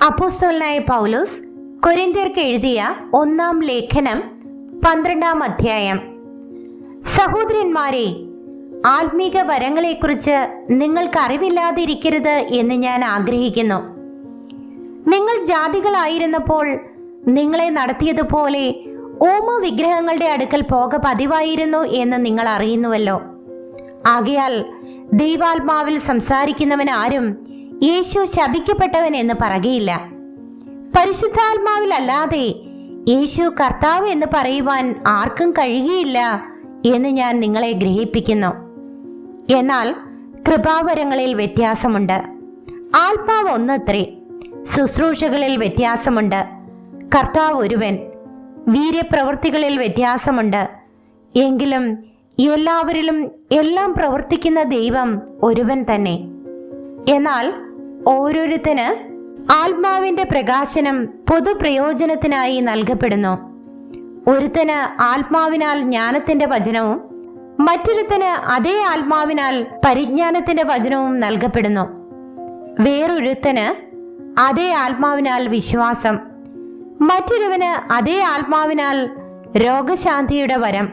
അപ്പോസ്തലനായ പൗലോസ് കൊരിന്ത്യർക്ക് എഴുതിയ 1-ാം ലേഖനം 12-ാം അധ്യായം. സഹോദരന്മാരെ, ആത്മീക വരങ്ങളെക്കുറിച്ച് നിങ്ങൾക്ക് അറിവില്ലാതിരിക്കരുത് എന്ന് ഞാൻ ആഗ്രഹിക്കുന്നു. നിങ്ങൾ ജാതികളായിരുന്നപ്പോൾ നിങ്ങളെ നടത്തിയതുപോലെ ഓമ വിഗ്രഹങ്ങളുടെ അടുക്കൽ പോക പതിവായിരുന്നു എന്ന് നിങ്ങൾ അറിയുന്നുവല്ലോ. ആകയാൽ ദൈവാത്മാവിൽ സംസാരിക്കുന്നവൻ ആരും യേശു ശപിക്കപ്പെട്ടവൻ എന്ന് പറയുകയില്ല. പരിശുദ്ധാത്മാവിൽ അല്ലാതെ യേശു കർത്താവ് എന്ന് പറയുവാൻ ആർക്കും കഴിയുകയില്ല എന്ന് ഞാൻ നിങ്ങളെ ഗ്രഹിപ്പിക്കുന്നു. എന്നാൽ കൃപാവരങ്ങളിൽ വ്യത്യാസമുണ്ട്, ആത്മാവ് ഒന്നത്രേ. ശുശ്രൂഷകളിൽ വ്യത്യാസമുണ്ട്, കർത്താവ് ഒരുവൻ. വീര്യപ്രവൃത്തികളിൽ വ്യത്യാസമുണ്ട്, എങ്കിലും എല്ലാവരിലും എല്ലാം പ്രവർത്തിക്കുന്ന ദൈവം ഒരുവൻ തന്നെ. എന്നാൽ ഓരോരുത്തന് ആത്മാവിന്റെ പ്രകാശനം പൊതുപ്രയോജനത്തിനായി നൽകപ്പെടുന്നു. ഒരുത്തന് ആത്മാവിനാൽ ജ്ഞാനത്തിന്റെ വചനവും മറ്റൊരുത്തന് അതേ ആത്മാവിനാൽ പരിജ്ഞാനത്തിന്റെ വചനവും നൽകപ്പെടുന്നു. വേറൊരുത്തന് അതേ ആത്മാവിനാൽ വിശ്വാസം, മറ്റൊരുവന് അതേ ആത്മാവിനാൽ രോഗശാന്തിയുടെ വരം,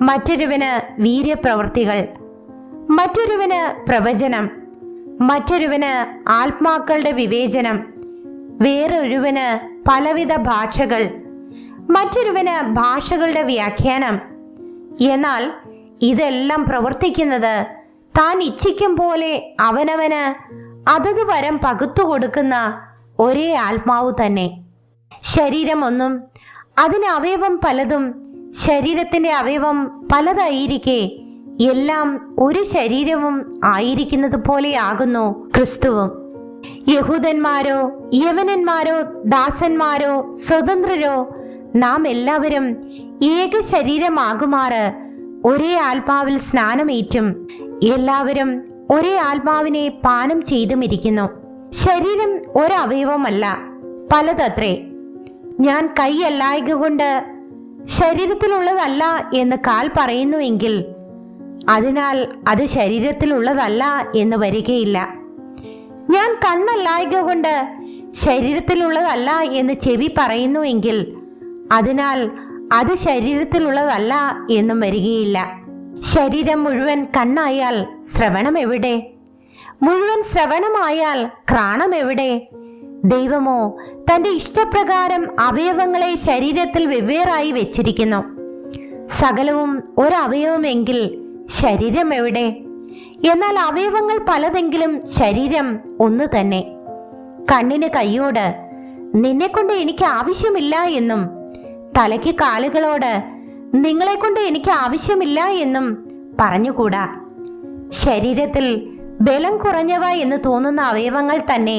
മറ്റൊരുവന് വീര്യപ്രവൃത്തികൾ, മറ്റൊരുവന് പ്രവചനം, മറ്റൊരുവന് ആത്മാക്കളുടെ വിവേചനം, വേറൊരുവന് പലവിധ ഭാഷകൾ, മറ്റൊരുവന് ഭാഷകളുടെ വ്യാഖ്യാനം. എന്നാൽ ഇതെല്ലാം പ്രവർത്തിക്കുന്നത് താൻ ഇച്ഛിക്കും പോലെ അവനവന് അതത് വരം പകുത്തു കൊടുക്കുന്ന ഒരേ ആത്മാവ് തന്നെ. ശരീരം ഒന്നും അതിന് അവയവം പലതും, ശരീരത്തിന്റെ അവയവം പലതായിരിക്കെ എല്ലാം ഒരു ശരീരവും ആയിരിക്കുന്നത് പോലെയാകുന്നു ക്രിസ്തുവും. യഹൂദന്മാരോ യവനന്മാരോ ദാസന്മാരോ സ്വതന്ത്രരോ നാം എല്ലാവരും ഏക ശരീരമാകുമാറ് ഒരേ ആത്മാവിൽ സ്നാനമേറ്റും എല്ലാവരും ഒരേ ആത്മാവിനെ പാനം ചെയ്തുമിരിക്കുന്നു. ശരീരം ഒരവയവമല്ല, പലതത്രേ. ഞാൻ കൈയല്ലായക കൊണ്ട് ശരീരത്തിലുള്ളതല്ല എന്ന് കാൽ പറയുന്നുവെങ്കിൽ അതിനാൽ അത് ശരീരത്തിലുള്ളതല്ല എന്ന് വരികയില്ല. ഞാൻ കണ്ണല്ലായക കൊണ്ട് ശരീരത്തിലുള്ളതല്ല എന്ന് ചെവി പറയുന്നുവെങ്കിൽ അതിനാൽ അത് ശരീരത്തിലുള്ളതല്ല എന്നും വരികയില്ല. ശരീരം മുഴുവൻ കണ്ണായാൽ ശ്രവണം എവിടെ? മുഴുവൻ ശ്രവണമായാൽ ഘ്രാണം എവിടെ? ദൈവമോ തന്റെ ഇഷ്ടപ്രകാരം അവയവങ്ങളെ ശരീരത്തിൽ വെവ്വേറായി വെച്ചിരിക്കുന്നു. സകലവും ഒരവയവമെങ്കിൽ ശരീരം എവിടെ? എന്നാൽ അവയവങ്ങൾ പലതെങ്കിലും ശരീരം ഒന്ന് തന്നെ. കണ്ണിന് കൈയോട് നിന്നെക്കൊണ്ട് എനിക്ക് ആവശ്യമില്ല എന്നും തലയ്ക്ക് കാലുകളോട് നിങ്ങളെ കൊണ്ട് എനിക്ക് ആവശ്യമില്ല എന്നും പറഞ്ഞുകൂടാ. ശരീരത്തിൽ ബലം കുറഞ്ഞവ എന്ന് തോന്നുന്ന അവയവങ്ങൾ തന്നെ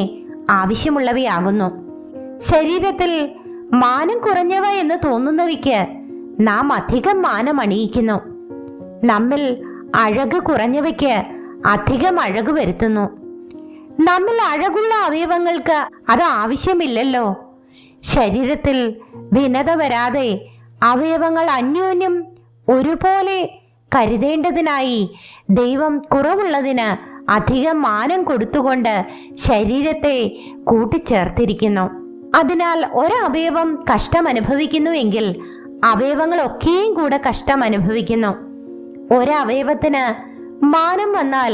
ആവശ്യമുള്ളവയാകുന്നു. ശരീരത്തിൽ മാനം കുറഞ്ഞവ എന്ന് തോന്നുന്നവയ്ക്ക് നാം അധികം മാനം അണിയിക്കുന്നു. നമ്മിൽ അഴക് കുറഞ്ഞവയ്ക്ക് അധികം അഴക് വരുത്തുന്നു. നമ്മിൽ അഴകുള്ള അവയവങ്ങൾക്ക് അത് ആവശ്യമില്ലല്ലോ. ശരീരത്തിൽ ഭിന്നത വരാതെ അവയവങ്ങൾ അന്യോന്യം ഒരുപോലെ കരുതേണ്ടതിനായി ദൈവം കുറവുള്ളതിന് അധികം മാനം കൊടുത്തുകൊണ്ട് ശരീരത്തെ കൂട്ടിച്ചേർത്തിരിക്കുന്നു. അതിനാൽ ഒരവയവം കഷ്ടം അനുഭവിക്കുന്നുവെങ്കിൽ അവയവങ്ങളൊക്കെയും കൂടെ കഷ്ടം അനുഭവിക്കുന്നു. ഒരവയവത്തിന് മാനം വന്നാൽ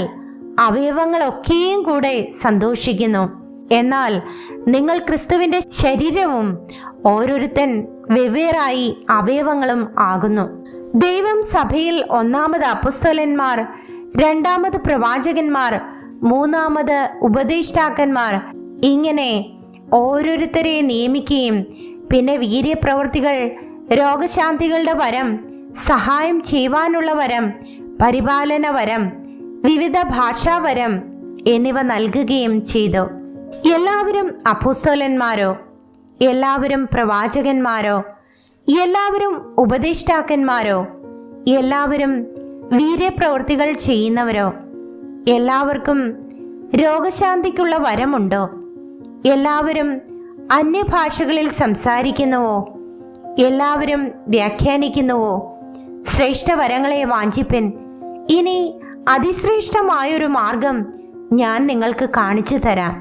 അവയവങ്ങളൊക്കെയും കൂടെ സന്തോഷിക്കുന്നു. എന്നാൽ നിങ്ങൾ ക്രിസ്തുവിന്റെ ശരീരവും ഓരോരുത്തൻ വെവ്വേറായി അവയവങ്ങളും ആകുന്നു. ദൈവം സഭയിൽ 1-ാമത് അപ്പോസ്തലന്മാർ, 2-ാമത് പ്രവാചകന്മാർ, 3-ാമത് ഉപദേഷ്ടാക്കന്മാർ ഇങ്ങനെ ഓരോരുത്തരെ നിയമിക്കുകയും പിന്നെ വീര്യപ്രവൃത്തികൾ, രോഗശാന്തികളുടെ വരം, സഹായം ചെയ്യുവാനുള്ള വരം, പരിപാലന വരം, വിവിധ ഭാഷാവരം എന്നിവ നൽകുകയും ചെയ്തു. എല്ലാവരും അപ്പോസ്തലന്മാരോ, എല്ലാവരും പ്രവാചകന്മാരോ, എല്ലാവരും ഉപദേഷ്ടാക്കന്മാരോ, എല്ലാവരും വീര്യപ്രവൃത്തികൾ ചെയ്യുന്നവരോ, എല്ലാവർക്കും രോഗശാന്തിക്കുള്ള വരമുണ്ടോ? എല്ലാവരും അന്യഭാഷകളിൽ സംസാരിക്കുന്നുവോ? എല്ലാവരും വ്യാഖ്യാനിക്കുന്നുവോ? ശ്രേഷ്ഠവരങ്ങളെ വാഞ്ചിപ്പിൻ. ഇനി അതിശ്രേഷ്ഠമായൊരു മാർഗം ഞാൻ നിങ്ങൾക്ക് കാണിച്ചു തരാം.